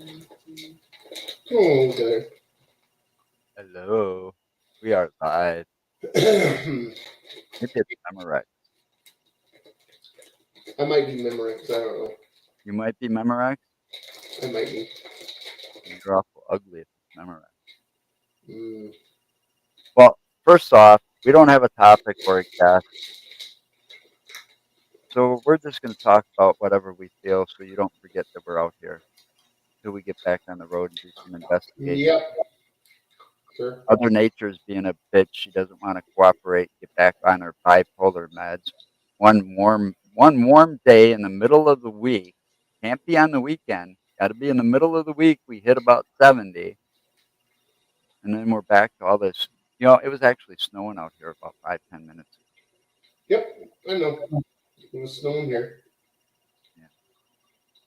Oh, okay. Hello. We are live. Maybe it's Memorex. I might be Memorex. I don't know. You might be Memorex. I might be. You're awful ugly if it's Memorex. Mm, Well, first off, we don't have a topic or a guest, so we're just going to talk about whatever we feel so you don't forget that we're out here till we get back on the road and do some investigating. yep. Sure. Mother Nature's being a bitch. She doesn't want to cooperate, get back on her bipolar meds. One warm day in the middle of the week. Can't be on the weekend. Got to be in the middle of the week. We hit about 70, and then we're back to all this. It was actually snowing out here about 5-10 minutes Yep. I know. ago. It was snowing here. Yeah.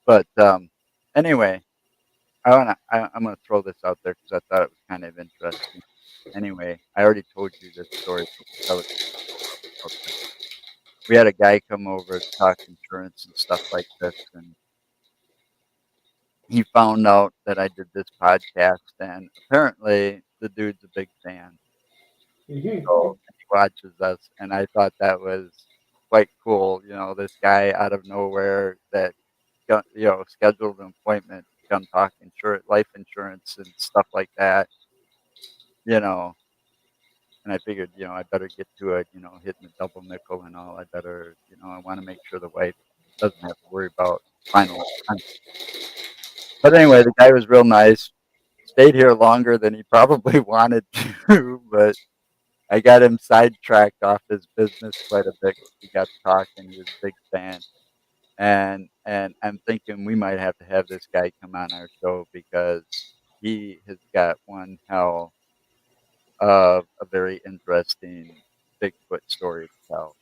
But anyway, I'm gonna throw this out there because I thought it was kind of interesting. Anyway, I already told you this story, but we'll tell it real quick. We had a guy come over to talk insurance and stuff like this, and he found out that I did this podcast, and apparently the dude's a big fan. So and he watches us, and I thought that was quite cool. This guy out of nowhere that scheduled an appointment to come talk life insurance and stuff like that. You know, and I figured, I better get to it. Hitting the double nickel and all. I want to make sure the wife doesn't have to worry about final expense. But anyway, the guy was real nice. Stayed here longer than he probably wanted to, but I got him sidetracked off his business quite a bit. We got talking. He was a big fan, and I'm thinking we might have to have this guy come on our show because he has got one hell of a very interesting Bigfoot story to tell,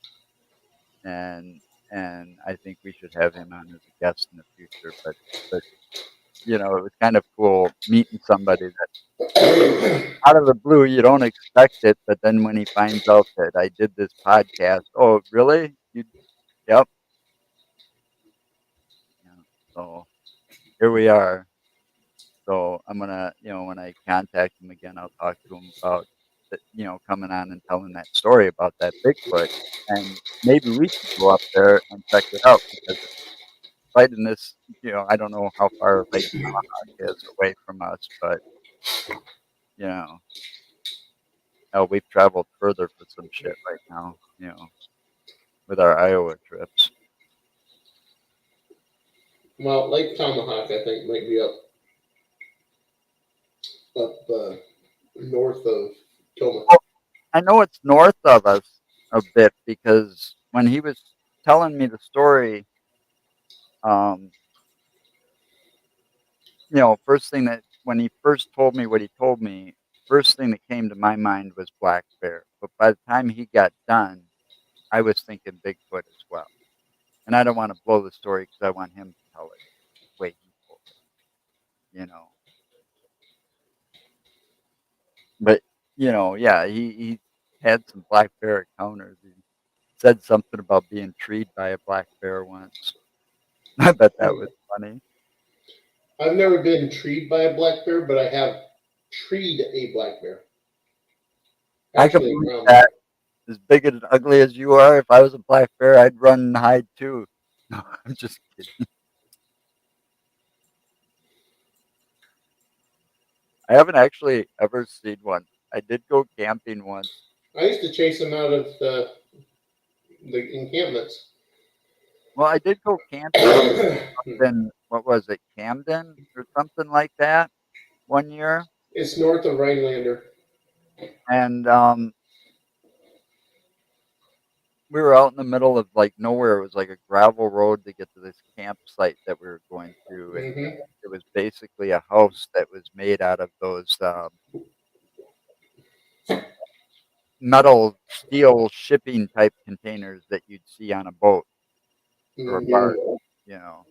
and I think we should have him on as a guest in the future. But it was kind of cool meeting somebody that out of the blue you don't expect it, but then when he finds out that I did this podcast, oh really? Yep. Yeah. So here we are. So I'm gonna, when I contact him again, I'll talk to him about, coming on and telling that story about that Bigfoot, and maybe we should go up there and check it out because right in this, I don't know how far Lake Tomahawk is away from us, but you know, hell, we've traveled further for some shit right now, with our Iowa trips. Well, Lake Tomahawk, I think, might be up north of Toma. Well, I know it's north of us a bit because when he was telling me the story, um, first thing that when he first told me what he told me, first thing that came to my mind was black bear. But by the time he got done, I was thinking Bigfoot as well. And I don't want to blow the story because I want him to tell it the way he told it. But yeah, he had some black bear encounters. He said something about being treed by a black bear once. I bet that was funny. I've never been treed by a black bear, but I have treed a black bear. I could Actually, believe around me. that. As big and ugly as you are, if I was a black bear, I'd run and hide too. No, I'm just kidding. I haven't actually ever seen one. I did go camping once. I used to chase them out of the encampments. Well, I did go camping in, what was it, Camden or something like that one year. It's north of Rhinelander. And we were out in the middle of like nowhere. It was like a gravel road to get to this campsite that we were going to. And Hmm. it was basically a house that was made out of those metal steel shipping type containers that you'd see on a boat or a barge, Hmm. you know.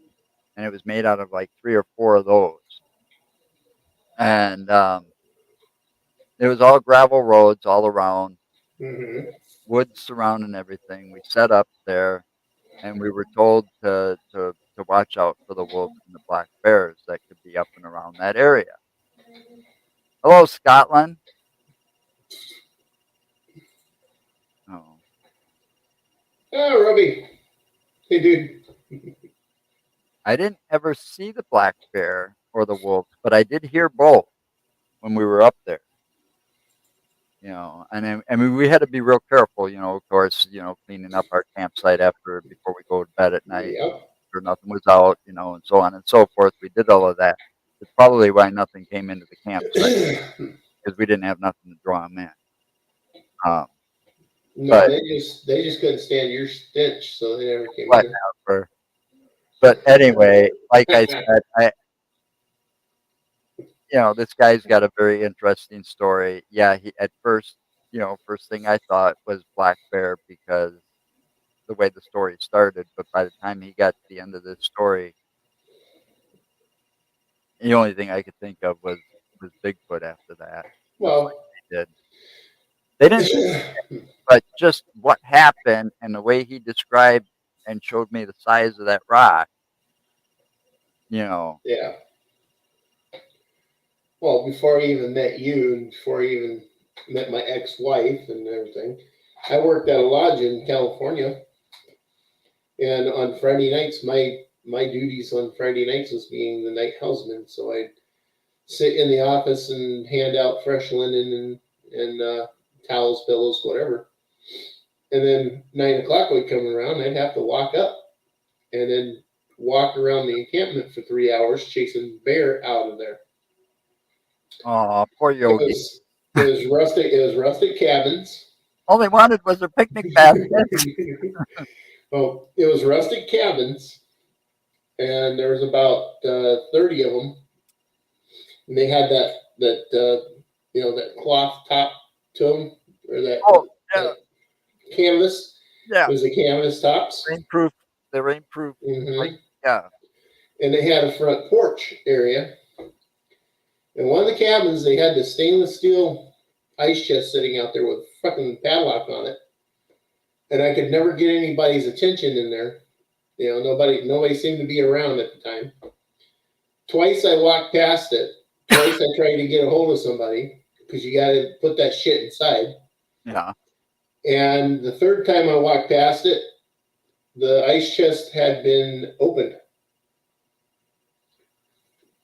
And it was made out of like 3 or 4 of those. And it was all gravel roads all around, Hmm. woods surrounding everything. We set up there, and we were told to watch out for the wolves and the black bears that could be up and around that area. Hello, Scotland. Oh, Oh, Robbie. Hey, dude. I didn't ever see the black bear or the wolves, but I did hear both when we were up there. And I mean, we had to be real careful, of course, cleaning up our campsite before we go to bed at night, Yep. sure nothing was out, and so on and so forth. We did all of that. It's probably why nothing came into the campsite because we didn't have nothing to draw them in. No, But they just couldn't stand your stench, so they never came in. whatever. But anyway, like I said, this guy's got a very interesting story. Yeah, he at first, first thing I thought was black bear because the way the story started. But by the time he got to the end of this story, the only thing I could think of was Bigfoot after that. Well, they didn't, but just what happened and the way he described and showed me the size of that rock, Yeah. Well, before I even met you, and before I even met my ex-wife and everything, I worked at a lodge in California, and on Friday nights, my duties on Friday nights was being the night houseman. So I'd sit in the office and hand out fresh linen and towels, pillows, whatever. And then 9 o'clock would come around, I'd have to walk up and then walk around the encampment for 3 hours chasing bear out of there. Oh, poor Yogi. It was rustic cabins. All they wanted was their picnic basket. Oh, it was rustic cabins, and there was about 30 of them. And they had that cloth top to them, or that canvas. Yeah. It was the canvas tops. Rainproof. The rainproof. Mm-hmm. Yeah. And they had a front porch area. In one of the cabins, they had the stainless steel ice chest sitting out there with fucking padlock on it. And I could never get anybody's attention in there. Nobody seemed to be around at the time. Twice I walked past it. Twice I tried to get a hold of somebody because you got to put that shit inside. Yeah. And the third time I walked past it, the ice chest had been opened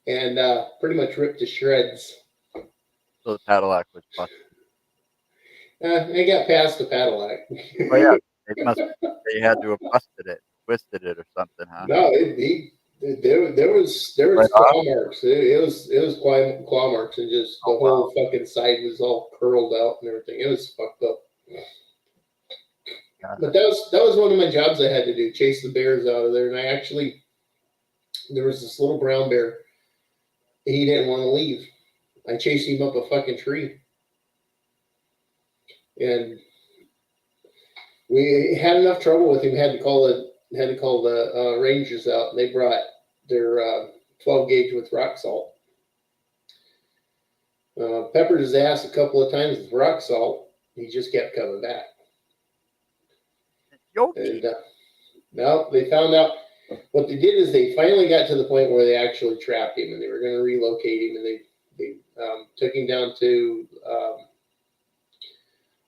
and pretty much ripped to shreds. So the padlock was busted. They got past the padlock. Oh yeah, they had to have busted it, twisted it, or something, huh? No, there was claw marks. It was claw marks, and just the whole fucking side was all curled out and everything. It was fucked up. But that was one of my jobs I had to do, chase the bears out of there. And there was this little brown bear. He didn't want to leave. I chased him up a fucking tree. And we had enough trouble with him. Had to call the rangers out, and they brought their 12 gauge with rock salt. Peppered his ass a couple of times with rock salt. He just kept coming back. And now they found out what they did is they finally got to the point where they actually trapped him, and they were going to relocate him, and they took him down to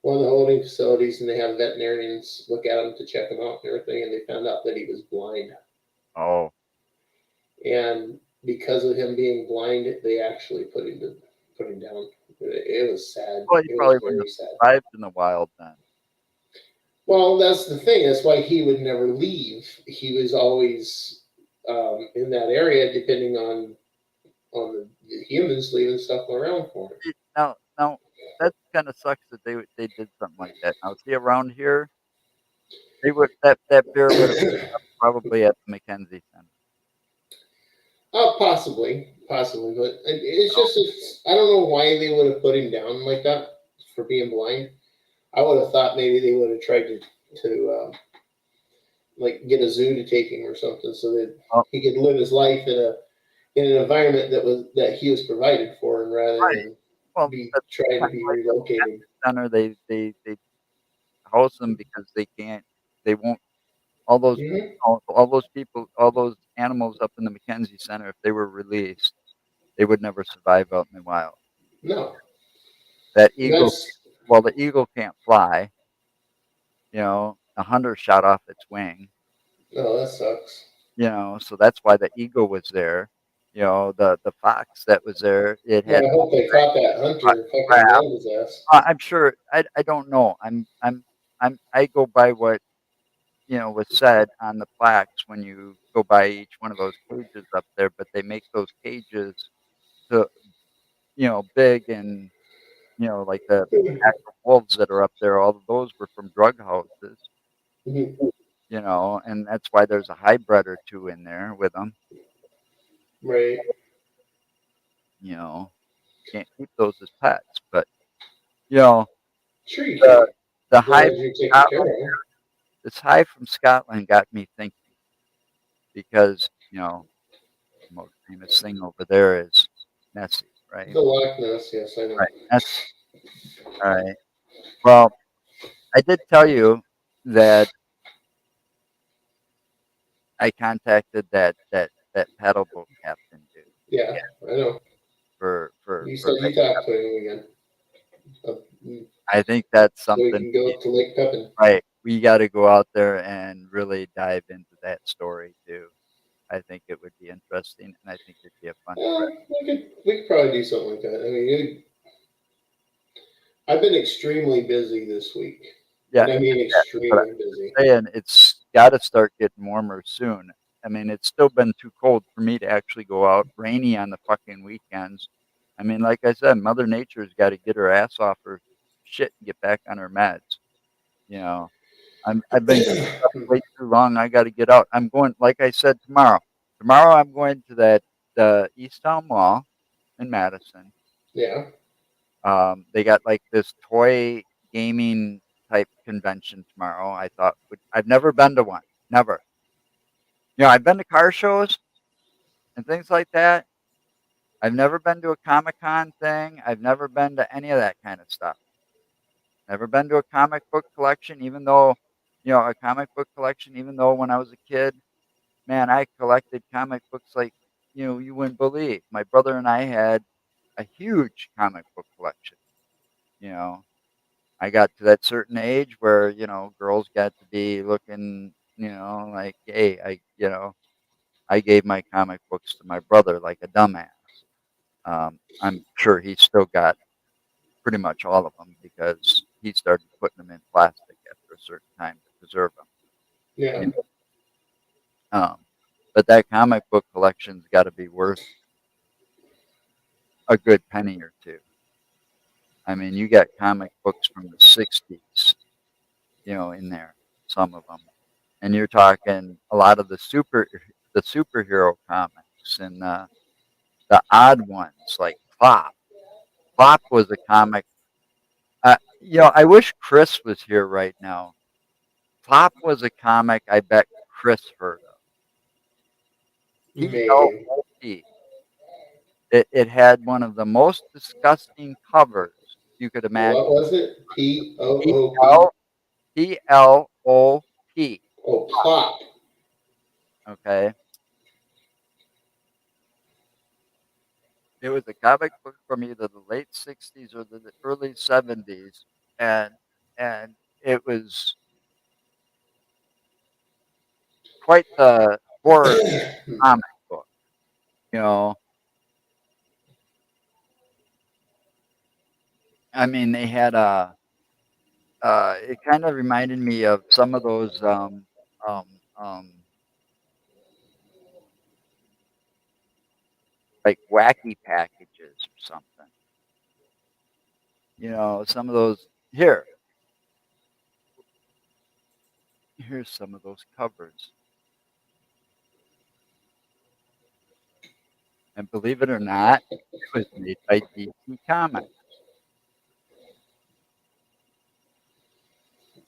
one of the holding facilities, and they have veterinarians look at him to check him out and everything, and they found out that he was blind. Oh. And because of him being blind, they actually put him down. It was sad. Well, he probably wouldn't have survived in the wild then. Well, that's the thing. That's why he would never leave. He was always in that area, depending on the humans leaving stuff around for him. Now that kind of sucks that they did something like that. Now, see, around here, that bear would have been probably at the Mackenzie Center. Possibly, but it's I don't know why they would have put him down like that for being blind. I would have thought maybe they would have tried to like get a zoo to take him or something, so that he could live his life in an environment that he was provided for, and rather than trying to be relocated. Center, they house them because they won't. All those people, all those animals up in the Mackenzie Center, if they were released, they would never survive out in the wild. No. That And eagle, that's, well, the eagle can't fly. You know, a hunter shot off its wing. no, that sucks. You know, so that's why the eagle was there. You know, the fox that was there, it Well, had I hope they caught that hunter and fucking crap. nailed his ass. I'm sure. I don't know. I go by what was said on the plaques when you go by each one of those cages up there. But they make those cages to big and like the actual wolves that are up there. All of those were from drug houses. Mhm. And that's why there's a hybrid or two in there with them. Right. Can't keep those as pets, but you know Sure you the can. the As long high as you're taking care of them. this high from Scotland got me thinking because the most famous thing over there is Nessie, right? The Loch Ness, yes, I know. Right. Nessie. All right. Well, I did tell you that I contacted that paddle boat captain dude Yeah, I know. for You said you talked to him again. So I think that's we something can go up to Lake Pepin. right. We got to go out there and really dive into that story too. I think it would be interesting, and I think it'd be a fun trip. We could probably do something like that. I mean, I've been extremely busy this week. Yeah, And I mean but extremely busy. I'm saying it's got to start getting warmer soon. I mean, it's still been too cold for me to actually go out. Rainy on the fucking weekends. I mean, like I said, Mother Nature's got to get her ass off her shit and get back on her meds. You know, I've been up way too long. I got to get out. I'm going, like I said, tomorrow. Tomorrow I'm going to the East Town Mall in Madison. Yeah. They got like this toy gaming type convention tomorrow. I've never been to one. Never. I've been to car shows and things like that. I've never been to a Comic-Con thing. I've never been to any of that kind of stuff. Never been to a comic book collection, even though, a comic book collection, even though when I was a kid, man, I collected comic books like, you wouldn't believe. My brother and I had a huge comic book collection. I got to that certain age where, girls got to be looking, like, hey, I gave my comic books to my brother like a dumbass. I'm sure he still got pretty much all of them because he started putting them in plastic after a certain time to preserve them. Yeah. But that comic book collection's got to be worth a good penny or two. I mean, you got comic books from the 60s, in there, some of them. And you're talking a lot of the superhero comics and the odd ones like Plop. Plop was a comic. I wish Chris was here right now. Plop was a comic I bet Chris heard of. Maybe. P-L-O-P. It had one of the most disgusting covers you could imagine. What was it? P-O-O-P? P-L-O-P. Oh, Plop. Okay. It was a comic book from either the late 60s or the early 70s. And it was quite the horror comic book, I mean, they had it kind of reminded me of some of those um, um, like wacky packages or something. Some of those here's some of those covers. And believe it or not, it was made by DC Comics.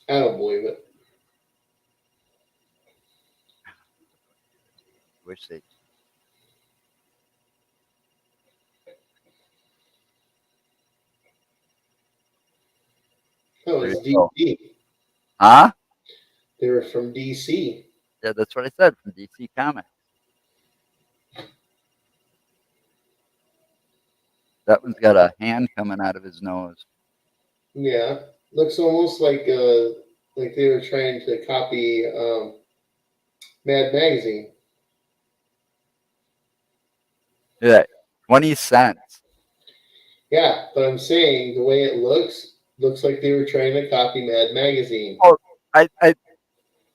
I don't believe it. Wish they That was there you go. DC. Huh? They were from DC. Yeah, that's what I said from DC Comics. That one's got a hand coming out of his nose. Yeah, looks almost like they were trying to copy Mad Magazine. Yeah, 20 cents. Yeah, but I'm saying the way it looks like they were trying to copy Mad Magazine. Oh, I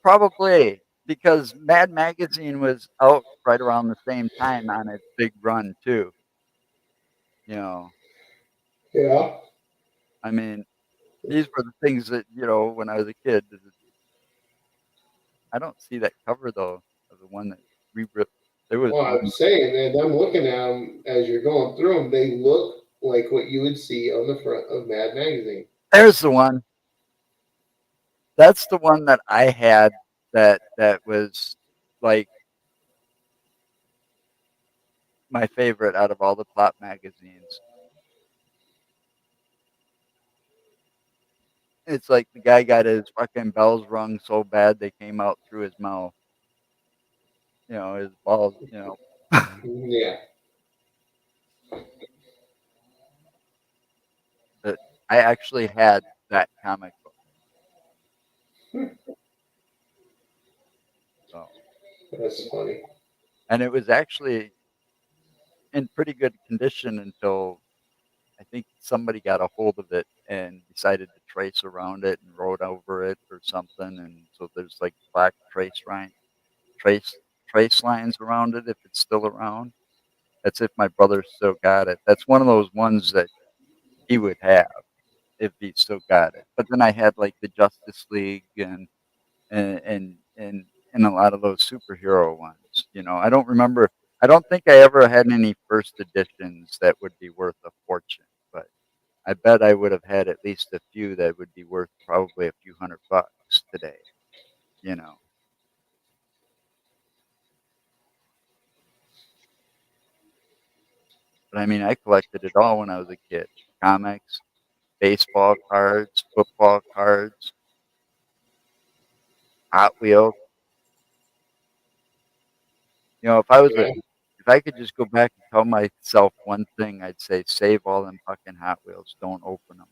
probably because Mad Magazine was out right around the same time on its big run too. You know, Yeah. I mean, these were the things that when I was a kid. I don't see that cover though of the one that we ripped. There was Well, I'm one. saying that I'm looking at them as you're going through them. They look like what you would see on the front of Mad Magazine. There's the one. That's the one that I had. That was like my favorite out of all the plot magazines. It's like the guy got his fucking bells rung so bad they came out through his mouth. His balls. Yeah. But I actually had that comic book. So, That's funny. and it was actually in pretty good condition until I think somebody got a hold of it and decided to trace around it and wrote over it or something. And so there's like black trace trace lines around it if it's still around. That's if my brother still got it. That's one of those ones that he would have if he still got it. But then I had like the Justice League and and and, and a lot of those superhero ones. I don't remember. I don't think I ever had any first editions that would be worth a fortune, but I bet I would have had at least a few that would be worth probably a few $100 today. You know. But I mean, I collected it all when I was a kid. Comics, baseball cards, football cards, Hot Wheels. Yeah. If I could just go back and tell myself one thing, I'd say save all them fucking Hot Wheels. Don't open them.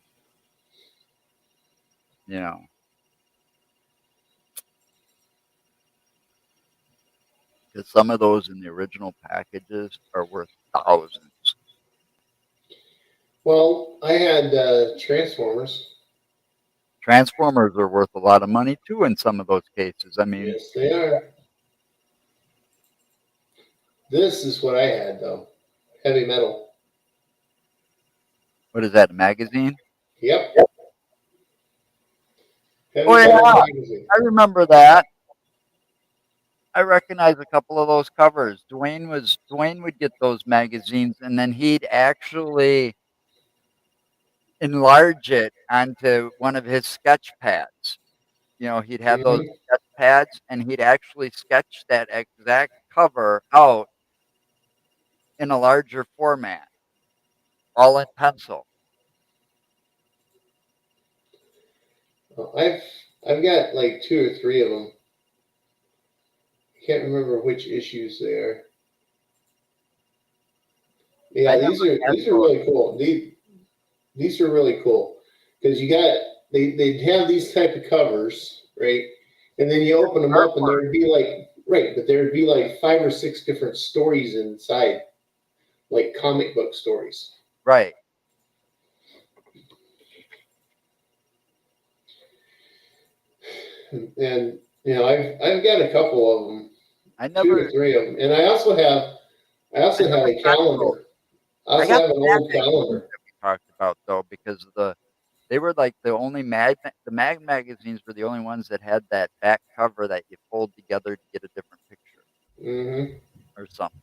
You know, because some of those in the original packages are worth thousands. Well, I had Transformers. Transformers are worth a lot of money too in some of those cases. I mean, Yes, they are. This is what I had though. Heavy Metal. what is that, a magazine? Yep. Oh Heavy yeah, Metal magazine. I remember that. I recognize a couple of those covers. Dwayne would get those magazines and then he'd actually enlarge it onto one of his sketch pads. He'd have those Hmm. sketch pads and he'd actually sketch that exact cover out in a larger format, all in pencil. I've got like two or three of them. Can't remember which issues they are. I Yeah, never had these are those. really cool. These are really cool because they'd have these type of covers, right? And then you open them up and Artwork. there'd be like right, but there'd be like 5 or 6 different stories inside, like comic book stories. Right. And I've got a couple of them, I two or never three of them, and I also have a got those. calendar. I I also got have the an Mad old magazines calendar. that we talked about though, because they were like the only the Mag magazines were the only ones that had that back cover that you fold together to get a different picture Hmm. or something.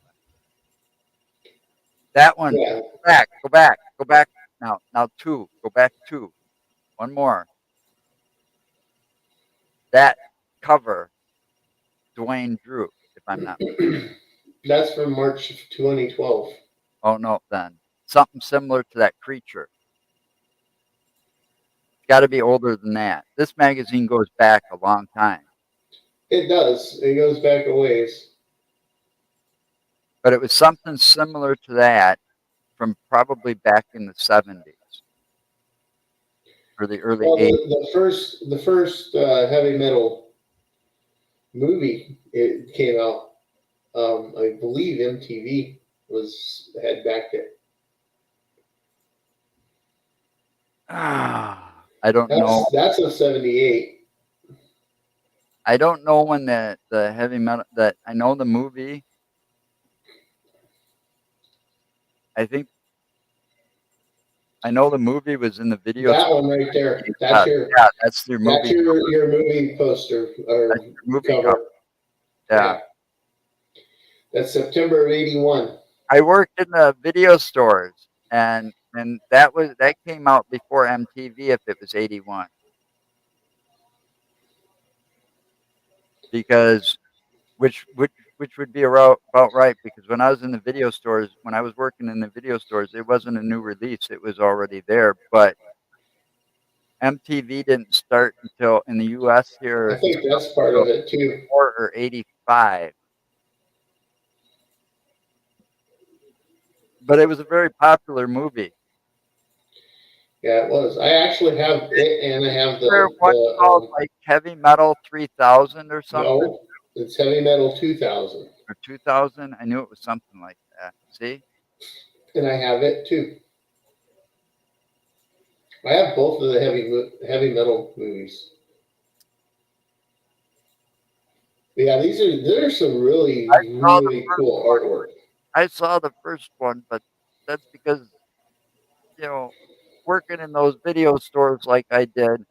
That one, Yeah. go back. Now two, go back two. One more. That cover, Dwayne drew, if I'm not. That's from March of 2012. Oh no, then something similar to that creature. It's got to be older than that. This magazine goes back a long time, It does. It goes back a ways. but it was something similar to that from probably back in the 70s or the early Well, 80s. the first heavy metal movie it came out. I believe MTV had backed it. I don't know. That's a '78. I don't know when the heavy metal that I know the movie. I think I know the movie was in the video. That one right there. Yeah, that's their movie. That's your movie poster or That's their movie cover. Yeah. That's September of '81. I worked in the video stores, and that came out before MTV. If it was '81, because which would be about right, because when I was in the video stores, when I was working in the video stores, it wasn't a new release; it was already there. But MTV didn't start until in the U.S. here. I think that's part of it too. Or '85. But it was a very popular movie. Yeah, it was. I actually have it, and I have What's called like Heavy Metal 3000 or something? No, it's Heavy Metal 2000. Or 2000? I knew it was something like that. See? And I have it too. I have both of the heavy metal movies. Yeah, there's some really cool artwork. I saw the first one, but that's because working in those video stores like I did,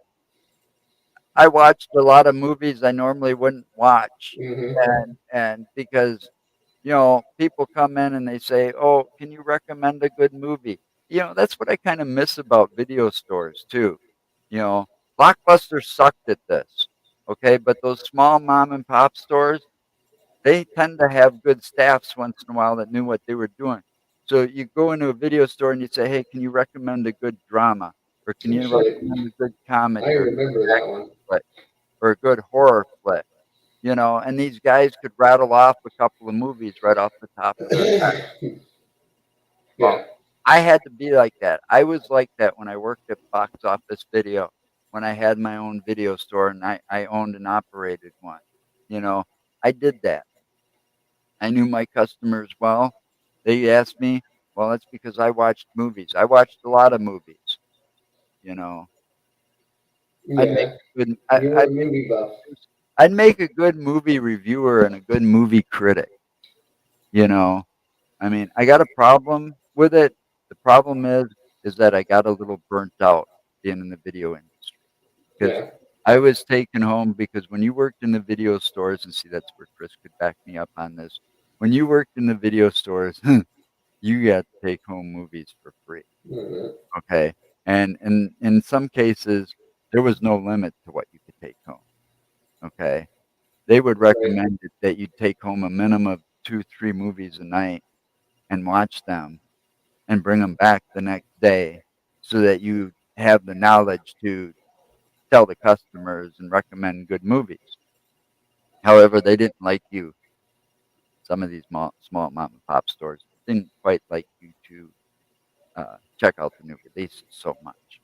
I watched a lot of movies I normally wouldn't watch, and because people come in and they say, "Oh, can you recommend a good movie?" That's what I kind of miss about video stores too. Blockbuster sucked at this, okay, but those small mom and pop stores, they tend to have good staffs once in a while that knew what they were doing. So you go into a video store and you say, "Hey, can you recommend a good drama, or can you recommend a good comedy, I remember that one, flick, or a good horror flick?" And these guys could rattle off a couple of movies right off the top of their head. Well, I had to be like that. I was like that when I worked at Box Office Video, when I had my own video store and I owned and operated one. I did that. I knew my customers well. They asked me, well, that's because I watched movies. I watched a lot of movies. I'd make a good movie reviewer and a good movie critic. I got a problem with it. The problem is that I got a little burnt out being in the video industry. Because I was taken home, because when you worked in the video stores, and see, that's where Chris could back me up on this. When you worked in the video stores, you got to take home movies for free. Okay. And in some cases, there was no limit to what you could take home. Okay. They would recommend that you take home a minimum of 2-3 movies a night and watch them and bring them back the next day, so that you have the knowledge to tell the customers and recommend good movies. However, they didn't like you. Some of these small mom and pop stores didn't quite like you to check out the new releases so much,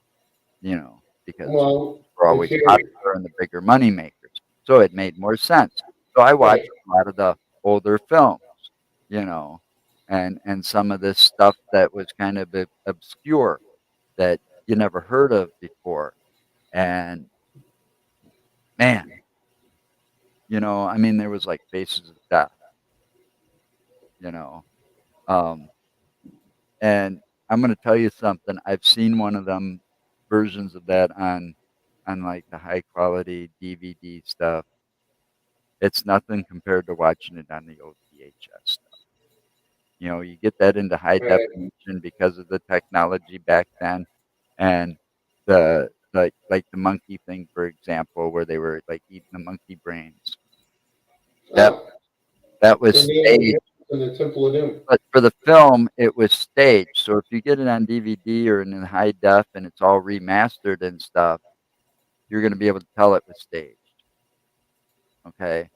because we're always popular and the bigger money makers. So it made more sense. So I watched a lot of the older films, and some of this stuff that was kind of obscure that you never heard of before. And man, there was like Faces of Death, and I'm going to tell you something. I've seen one of them versions of that on like the high quality DVD stuff. It's nothing compared to watching it on the old VHS stuff. You get that into high definition because of the technology back then, and the like the monkey thing, for example, where they were like eating the monkey brains. That was staged. In the Temple of Doom. But for the film, it was staged. So if you get it on DVD or in high def and it's all remastered and stuff, you're going to be able to tell it was staged. Okay.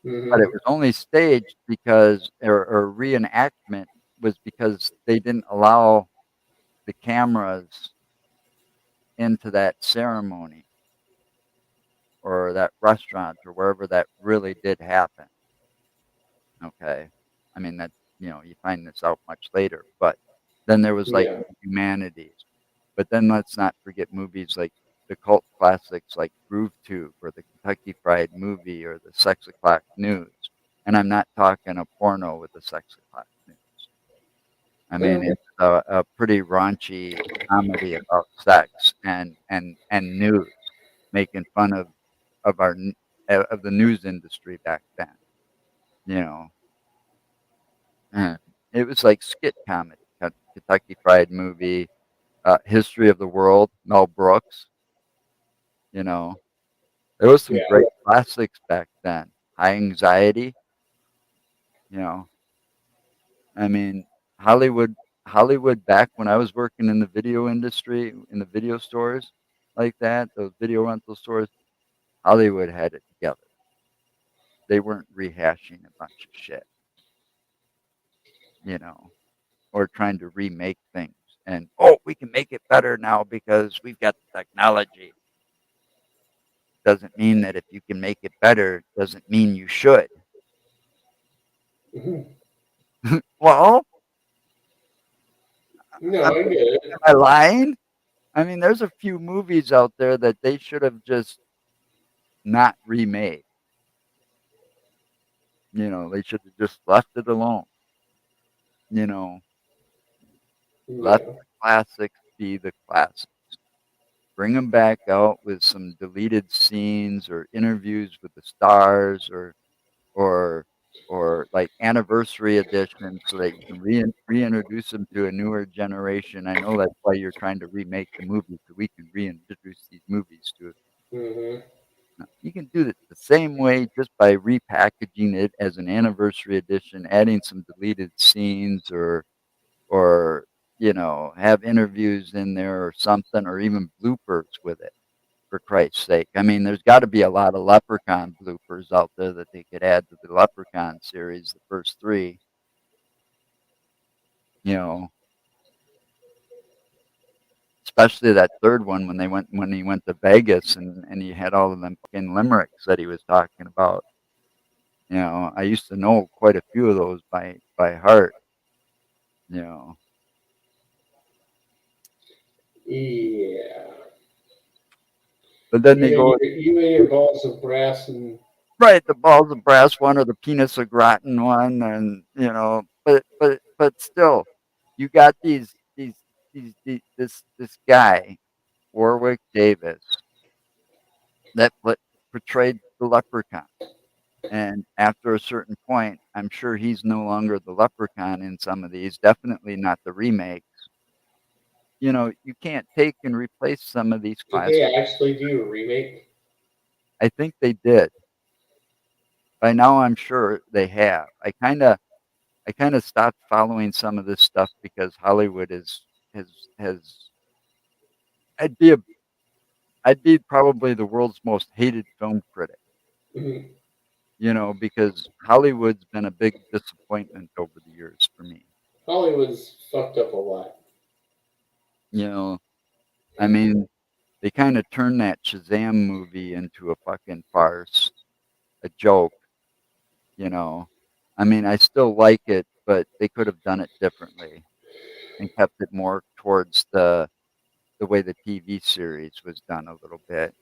But it was only staged because, or reenactment was because they didn't allow the cameras into that ceremony or that restaurant or wherever that really did happen. Okay. I mean, that, you find this out much later, but then there was like Yeah. Humanities. But then let's not forget movies like the cult classics like Groove Tube or the Kentucky Fried Movie or the Sex O'Clock News. And I'm not talking a porno with the Sex O'Clock News. I mean, Well, it's a pretty raunchy comedy about sex and news, making fun of of the news industry back then. You know, and it was like skit comedy. Kentucky Fried Movie, History of the World, Mel Brooks. You know, there was some yeah. great classics back then. High Anxiety. You know, I mean, Hollywood Hollywood back when I was working in the video industry, in the video stores like that, those video rental stores, Hollywood had it together. They weren't rehashing a bunch of shit, you know, or trying to remake things. And oh, we can make it better now because we've got the technology. Doesn't mean that if you can make it better, doesn't mean you should. Mhm. Well, No, am I get it. I lying? I mean, there's a few movies out there that they should have just not remade. They should have just left it alone. You know, let Yeah. the classics be the classics. Bring them back out with some deleted scenes or interviews with the stars or or like anniversary edition so that you can reintroduce them to a newer generation. I know that's why you're trying to remake the movie so we can reintroduce these movies to it. Hmm. You can do it the same way just by repackaging it as an anniversary edition, adding some deleted scenes or have interviews in there or something, or even bloopers with it, for Christ's sake. I mean, there's got to be a lot of Leprechaun bloopers out there that they could add to the Leprechaun series, the first three, you know, especially that third one when he went to Vegas and he had all of them fucking limericks that he was talking about. I used to know quite a few of those by heart, you know. Yeah. But then they You and go your balls of brass and right, the balls of brass one or the penis of gratin one, and but still, you got this guy Warwick Davis that portrayed the leprechaun, and after a certain point, I'm sure he's no longer the leprechaun in some of these. Definitely not the remake. You can't take and replace some of these did they classics. actually do a remake? I think they did. By now, I'm sure they have. I kind of stopped following some of this stuff because Hollywood has I'd be a I'd be probably the world's most hated film critic, Mhm. because Hollywood's been a big disappointment over the years for me. Hollywood's fucked up a lot. You know, I mean, they kind of turned that Shazam movie into a fucking farce, a joke, you know. I mean, I still like it, but they could have done it differently and kept it more towards the way the TV series was done a little bit.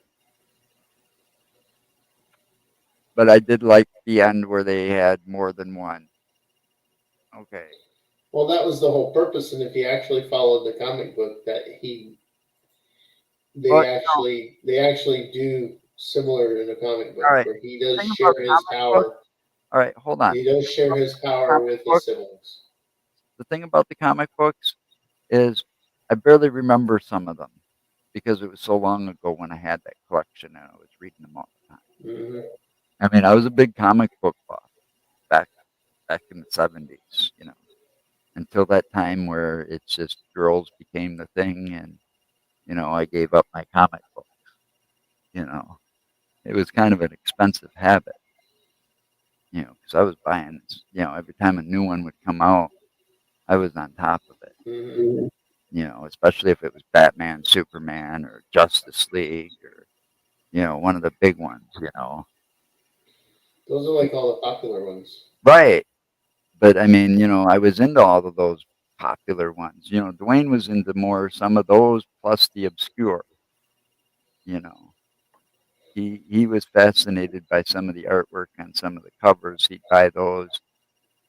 But I did like the end where they had more than one. Okay. Well, that was the whole purpose, and if you actually followed the comic book, that But they actually do similar in the comic all book right. where he The does thing about share his comic books. power. All right, hold on. He does share his power Comic with his books. siblings. The thing about the comic books is I barely remember some of them because it was so long ago when I had that collection and I was reading them all the time. Hmm. I mean, I was a big comic book buff back in the 70s, until that time where it's just girls became the thing and I gave up my comic book. You know, it was kind of an expensive habit, because I was buying, every time a new one would come out, I was on top of it. Mhm. You know, especially if it was Batman, Superman, or Justice League, or one of the big ones. Those are like all the popular ones. Right. But I mean, I was into all of those popular ones. Dwayne was into more some of those plus the obscure. You know, he was fascinated by some of the artwork on some of the covers. He'd buy those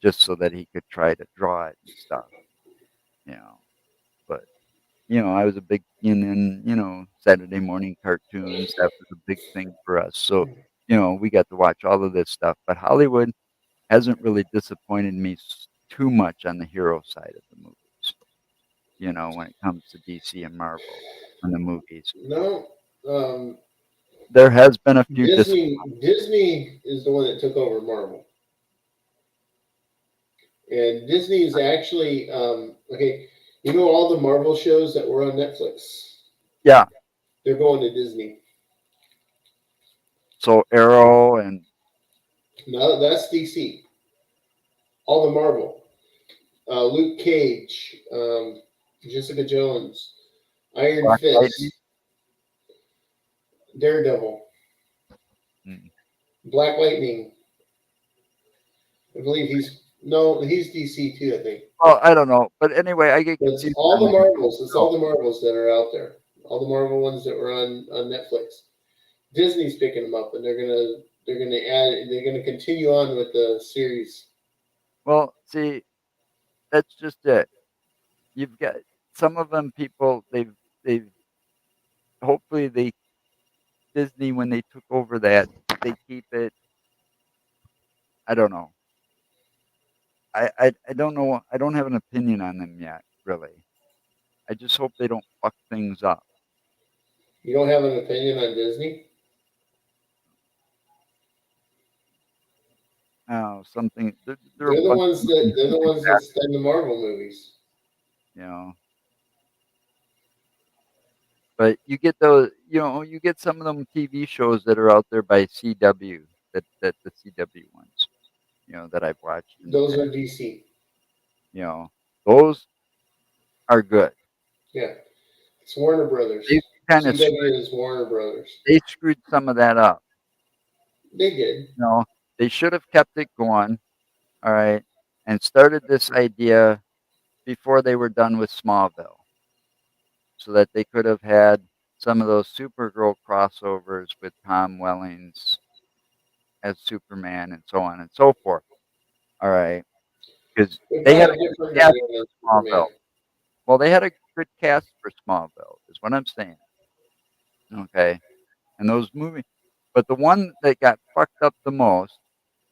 just so that he could try to draw it and stuff. You know, but I was a big, and then Saturday morning cartoons. That was a big thing for us. So we got to watch all of this stuff. But Hollywood hasn't really disappointed me too much on the hero side of the movies. When it comes to DC and Marvel and the movies. No, um, There has been a few Disney is the one that took over Marvel, and Disney is actually okay. You know all the Marvel shows that were on Netflix, Yeah. they're going to Disney. So Arrow and No, that's DC. All the Marvel, Luke Cage, Jessica Jones, Iron Black Lightning. Fist, Daredevil, Mm. Black Lightning. I believe he's DC too. I think. Well, I don't know, but anyway, I get It's confused all on the that. Marvels. It's Oh, all the Marvels that are out there. All the Marvel ones that were on Netflix. Disney's picking them up, and they're gonna continue on with the series. well, see, that's just it. You've got some of them people. They've hopefully they Disney when they took over that they keep it. I don't know. I don't know. I don't have an opinion on them yet, really. I just hope they don't fuck things up. You don't have an opinion on Disney? Something. They're a They're the bunch ones of that movies they're the moving ones that back, spend the Marvel movies. you know. But you get those, you get some of them TV shows that are out there by CW, that the CW ones, that I've watched in the Those past. are DC. You know, those are good. Yeah, it's Warner They Brothers. kind of CW is Warner Brothers. they screwed some of that up. They did. They should have kept it going, all right, and started this idea before they were done with Smallville, so that they could have had some of those Supergirl crossovers with Tom Wellings as Superman and so on and so forth. All right, because They're they kind had a of good different cast than for Superman. Smallville. Well, they had a good cast for Smallville, is what I'm saying. Okay, and those movies, but the one that got fucked up the most,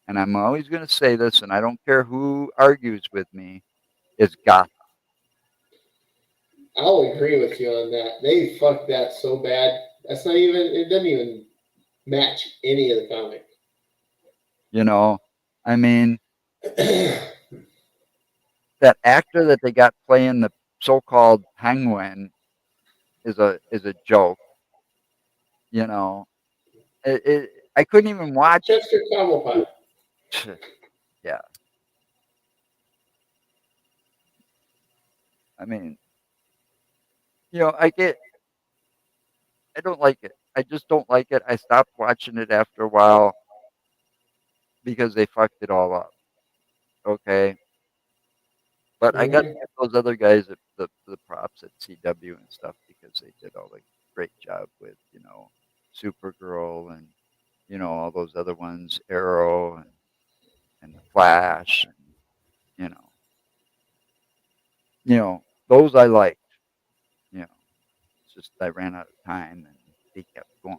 and I'm always going to say this, and I don't care who argues with me, is Gotham. I'll agree with you on that. They fucked that so bad. That's not even. It doesn't even match any of the comic. You know, I mean, that actor that they got playing the so-called Penguin is a joke. You know, I couldn't even watch. Chester Cobblepot. Yeah, I mean, I don't like it. I just don't like it. I stopped watching it after a while because they fucked it all up. Okay, but I got to Hmm. give those other guys the props at CW and stuff because they did all the great job with Supergirl and all those other ones, Arrow and the Flash, and you know, those I liked. You know, it's just I ran out of time and they kept going,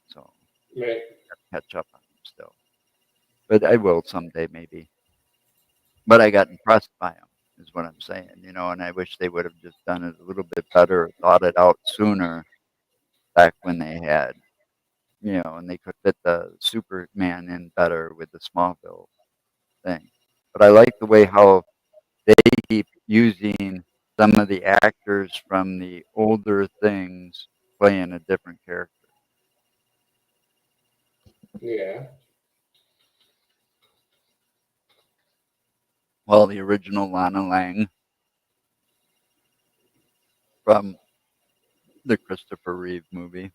so Right. I got to catch up on them still. But I will someday maybe. But I got impressed by them, is what I'm saying. And I wish they would have just done it a little bit better, thought it out sooner back when they had, and they could fit the Superman in better with the Smallville thing. But I like the way how they keep using some of the actors from the older things playing a different character. Yeah. Well, the original Lana Lang from the Christopher Reeve movie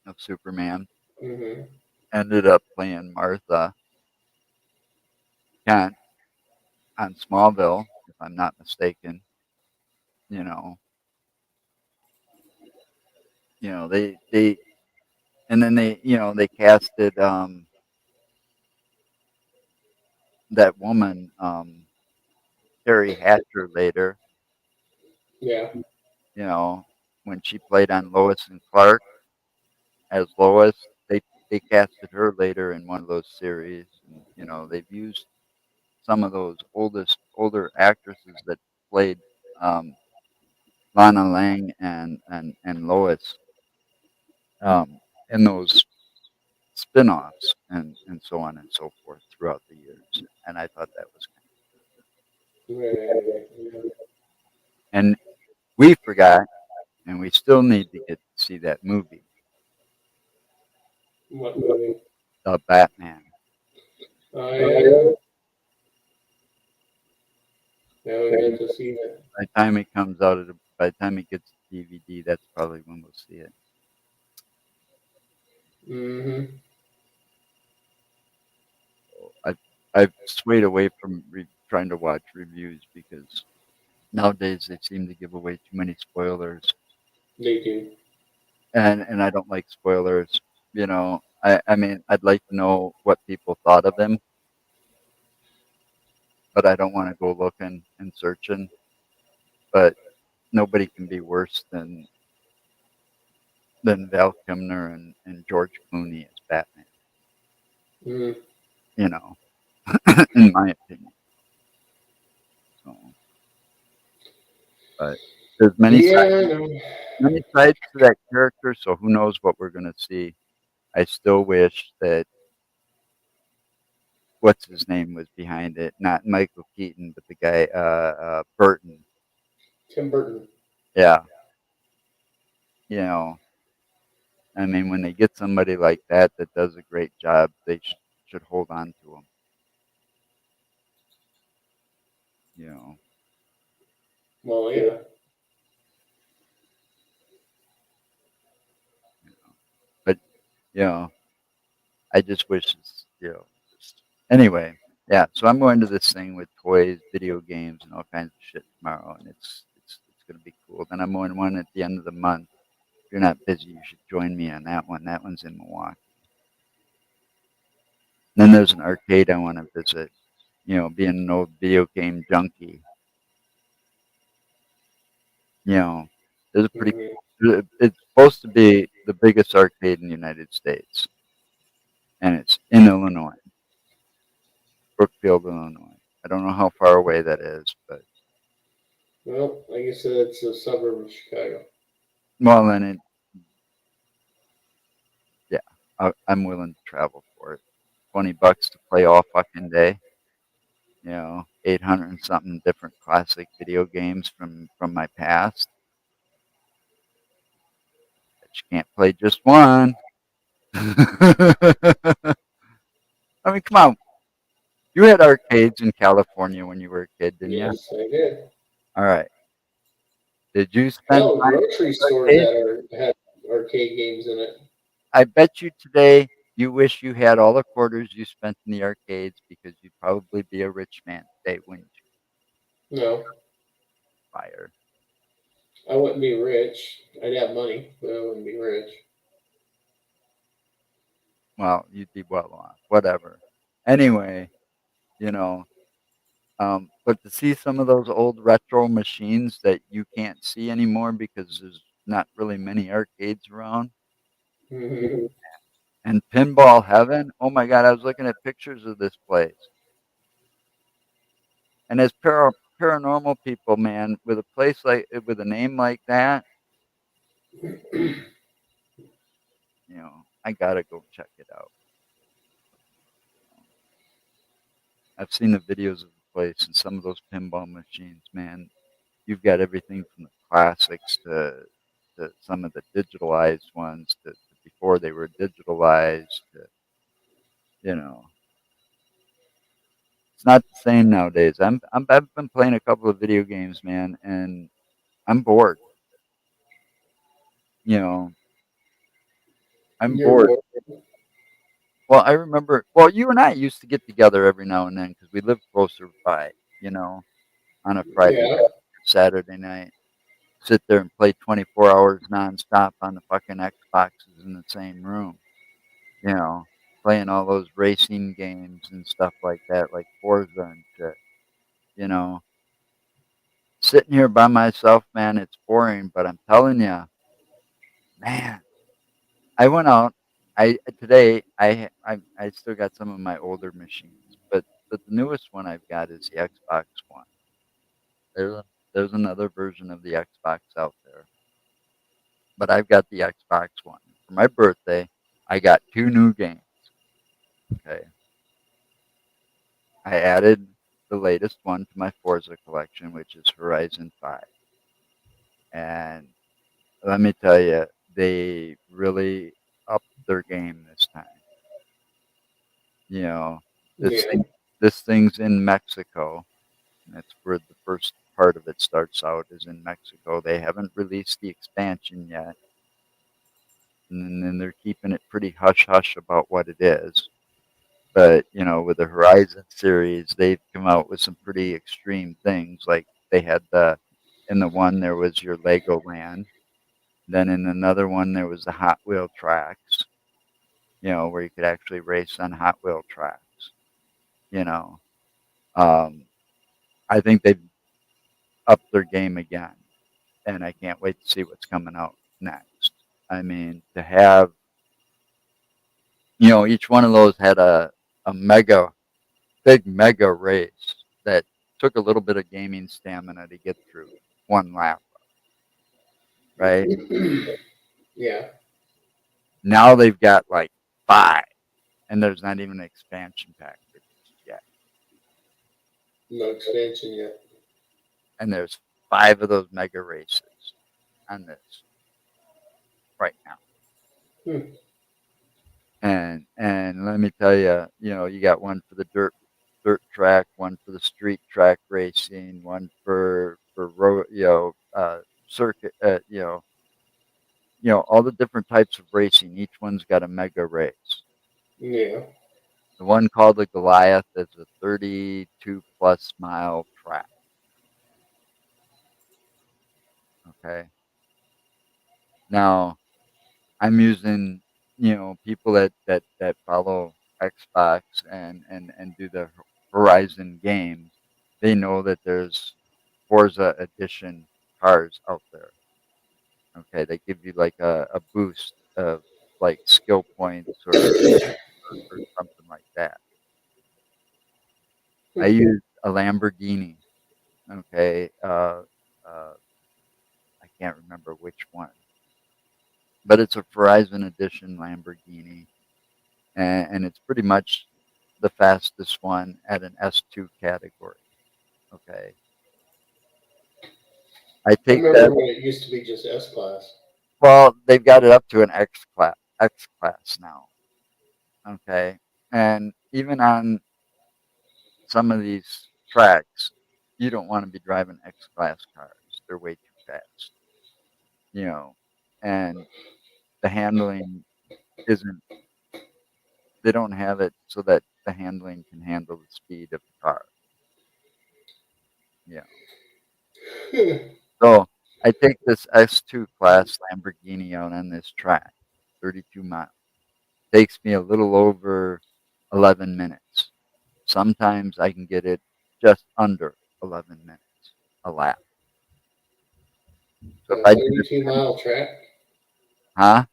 of Superman Mm-hmm. ended up playing Martha Kent on Smallville, if I'm not mistaken. You know, they and then they casted that woman Terry Hatcher later. Yeah. You know, when she played on Lois and Clark as Lois, they casted her later in one of those series. And, they've used some of those older actresses that played um, Lana Lang and Lois in those spin-offs and so on and so forth throughout the years. And I thought that was Right. Yeah. and we forgot, and we still need to get to see that movie, What movie? The Batman. Yeah. Yeah, we got to see that. By the time it comes out, by the time it gets to DVD, that's probably when we'll see it. Mm-hmm. I've I've swayed away from trying to watch reviews because nowadays they seem to give away too many spoilers, They do. and I don't like spoilers. I mean, I'd like to know what people thought of him, but I don't want to go looking and searching. But nobody can be worse than Val Kilmer and George Clooney as Batman. Mm. You know, in my opinion. So, but there's Yeah, I know. many sides to that character, so who knows what we're gonna see. I still wish that what's his name was behind it, not Michael Keaton, but the guy Burton. Tim Burton. Yeah, you know, I mean, when they get somebody like that does a great job, they should hold on to him. You know, Well, yeah. but you know, I just wish it's just anyway. Yeah, so I'm going to this thing with toys, video games, and all kinds of shit tomorrow, and it's gonna be cool. Then I'm going one at the end of the month. If you're not busy, you should join me on that one. That one's in Milwaukee. Then there's an arcade I want to visit. Being an old video game junkie, you know, there's a pretty. Mm-hmm. It's supposed to be the biggest arcade in the United States, and it's in Illinois, Brookfield, Illinois. I don't know how far away that is, but Well, like I said, it's a suburb of Chicago. well, then yeah, I'm willing to travel for it. $20 to play all fucking day. 800 and something different classic video games from my past. But you can't play just one. I mean, come on. You had arcades in California when you were a kid, didn't you? Yes, I did. All right. Did you spend Hell, time grocery at stores arcades? had arcade games in it. I bet you today you wish you had all the quarters you spent in the arcades because you'd probably be a rich man today, wouldn't you? No, Fire. I wouldn't be rich. I'd have money, but I wouldn't be rich. Well, you'd be well off. Whatever. Anyway, you know, but to see some of those old retro machines that you can't see anymore because there's not really many arcades around. Mm-hmm. And Pinball Heaven, oh my God, I was looking at pictures of this place. And as paranormal people, man, with a place with a name like that, I gotta go check it out. I've seen the videos of the place and some of those pinball machines, man. You've got everything from the classics to some of the digitalized ones to before they were digitalized to, you know, It's not the same nowadays. I've been playing a couple of video games, man, and I'm bored. You know, I'm You're bored. bored. Well, I remember. Well, you and I used to get together every now and then because we lived closer by. You know, on a Friday, Yeah. Saturday night, sit there and play 24 hours nonstop on the fucking Xboxes in the same room. You know, playing all those racing games and stuff like that, like Forza and shit. You know, sitting here by myself, man, it's boring. But I'm telling you, man, I went out. I today I still got some of my older machines, but the newest one I've got is the Xbox One. There's another version of the Xbox out there, but I've got the Xbox One. For my birthday, I got 2 new games. Okay, I added the latest one to my Forza collection, which is Horizon 5, and let me tell you, they really upped their game this time. You know, this Yeah. thing, this thing's in Mexico. That's where the first part of it starts out is in Mexico. They haven't released the expansion yet, and then they're keeping it pretty hush hush about what it is. But you know, with the Horizon series, they've come out with some pretty extreme things. Like they had in the one there was your Legoland. Then in another one there was the Hot Wheel tracks. You know, where you could actually race on Hot Wheel tracks. You know, um, I think they've upped their game again, and I can't wait to see what's coming out next. I mean, to have each one of those had a big mega race that took a little bit of gaming stamina to get through one lap, right? Yeah. Now they've got like 5, and there's not even an expansion pack yet. No expansion yet. And there's 5 of those mega races on this right now. Hmm. And let me tell you, you got one for the dirt track, one for the street track racing, one for circuit, all the different types of racing. Each one's got a mega race. Yeah. The one called the Goliath is a 32 plus mile track. Okay. Now I'm using, people that follow Xbox and do the Horizon games. They know that there's Forza Edition cars out there. Okay, they give you like a boost of like skill points or something like that. I use a Lamborghini. Okay, I can't remember which one, but it's a Horizon Edition Lamborghini, and it's pretty much the fastest one at an S2 category. Okay, I I take remember that. when it used to be just S class. Well, they've got it up to an X class now. Okay, and even on some of these tracks, you don't want to be driving X class cars. They're way too fast. You know, and the handling isn't. They don't have it so that the handling can handle the speed of the car. Yeah. So I take this S2 class Lamborghini out on this track, 32 miles. Takes me a little over 11 minutes. Sometimes I can get it just under 11 minutes a lap. So On if a I did it, 32-mile track. huh?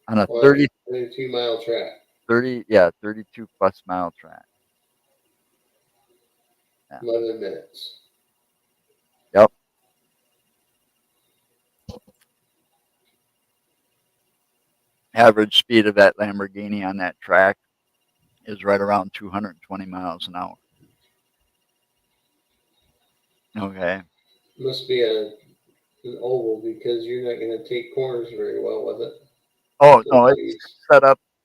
On a Well, 30, 32-mile track. 32 plus mile track. Yeah. 11 minutes. Yep. Average speed of that Lamborghini on that track is right around 220 miles an hour. Okay. Must be an oval because you're not going to take corners very well with it. Oh no, Those speeds.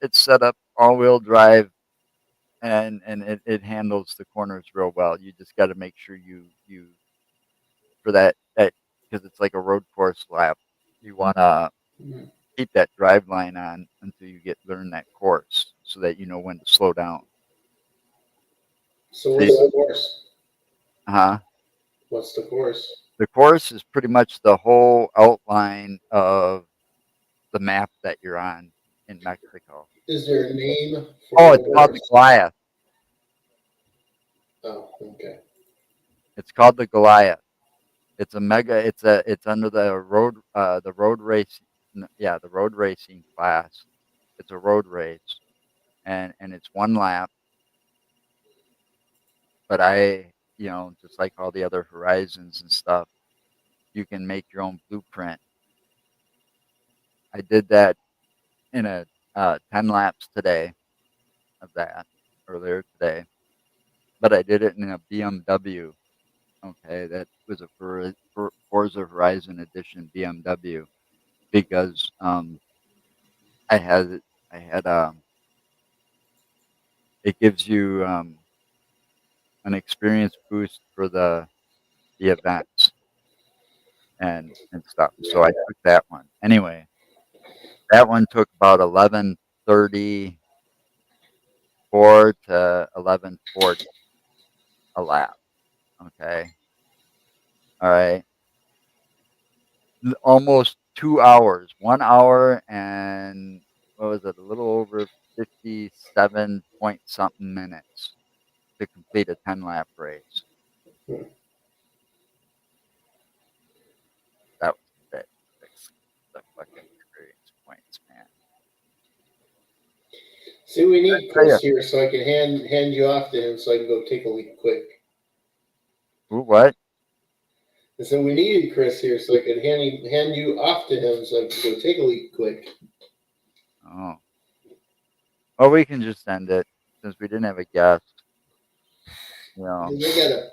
It's set up all wheel drive and it handles the corners real well. You just got to make sure you for that because it's like a road course lap. You want to Mhm. keep that drive line on until you learn that course, so that you know when to slow down. So what's the course? Huh? What's the course? The course is pretty much the whole outline of the map that you're on in Mexico. Is there a name Oh, for the it's called the course? Goliath. Oh, okay. It's called the Goliath. It's a mega. It's under the road race. Yeah, the road racing class. It's a road race, and it's one lap. But just like all the other Horizons and stuff, you can make your own blueprint. I did that in a 10 laps today of that earlier today, but I did it in a BMW. Okay, that was a Forza Horizon Edition BMW because I had I had it gives you an experience boost for the events and stuff. So I took that one. Anyway, that one took about 11:34 to 11:40 a lap. Okay. All right. Almost 2 hours, 1 hour and what was it? A little over 57 point something minutes to complete a 10 lap race. Hmm. That was that. That's the fucking experience points, man. See, we need Oh, yeah. Chris here so I can hand you off to him so I can go take a leak quick. Ooh, what? And so we needed Chris here so I could hand you off to him so I could go take a leak quick. Oh. Well, we can just end it since we didn't have a guest. Because I gotta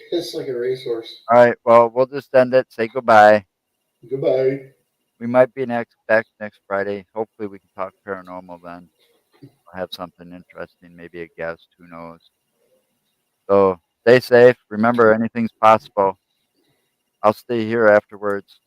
piss like a racehorse. All right. Well, we'll just end it. Say goodbye. Goodbye. We might be back next Friday. Hopefully, we can talk paranormal then. We'll have something interesting, maybe a guest. Who knows? So stay safe. Remember, anything's possible. I'll stay here afterwards.